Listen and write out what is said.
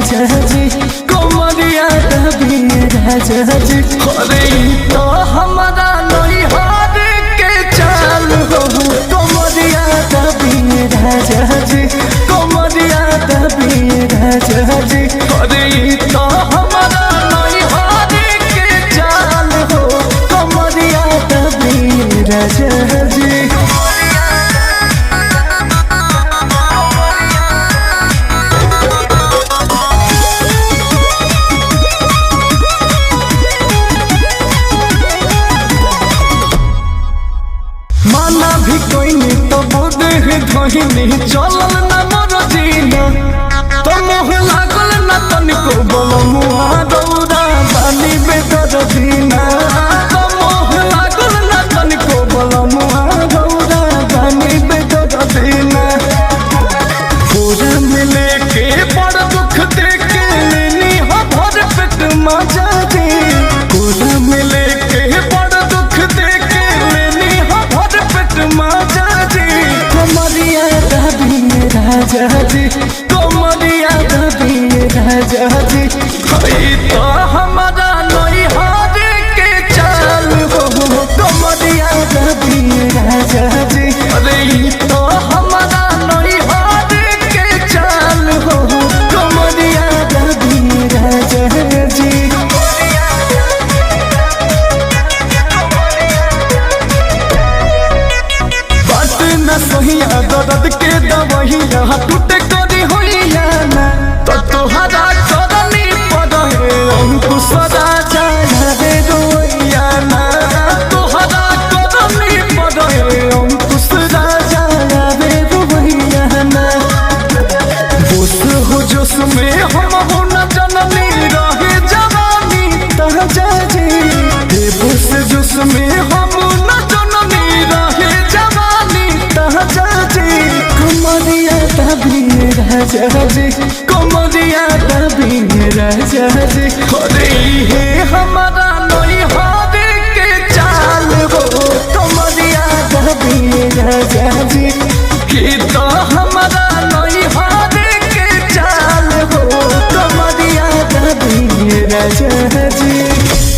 राजा जी कमरिया दबी राजा जी अरे तो हमारा नहीं हार के चाल हो कमरिया दबी राजा जी कमरिया दबी राजा जी अरे तो हमारा नहीं हार के चाल हो कमरिया दबी राजा जी। माना भी कोई नहीं तो बोदे धोहिनी चलल न मोर जीना तो मोह लागल न तनिको बोलो मुआ दौड़ा बानी बेदर दीना तो मोह लागल न तनिको बोलो मुआ दौड़ा बानी बेदर दीना पूरा मिले के बड़ दुख देके लेनी हो भर पेट मजा दे पूरा मिले के बड़ दुख देके लेनी हो भर पेट मजा दे कमरिया दबी राजा जी कमरिया दबी राजा जी हई तो हमारा नहीं हार के चाल हो कमरिया दबी राजा जी अरे तो हमारा नहीं हार के चाल हो कमरिया दबी राजा जी। न सहिया दर्द के दवहिया टूटे करी होइया ना तो तोहरा करनी पड़े अंकुश राजा रे रोइया ना तोहरा करनी पड़े अंकुश राजा रे रोइया ना जोश हो जोश में हम हो न जननी रहे जवानी ताजा जी बेबस जोश में हम न जननी रहे कमरिया दबी राजा जी कमरिया दबी राजा जी अरे हे हमारा नहीं हार के चाल हो कमरिया दबी राजा जी कि तो हमारा नहीं हार के चाल हो कमरिया दबी राजा जी।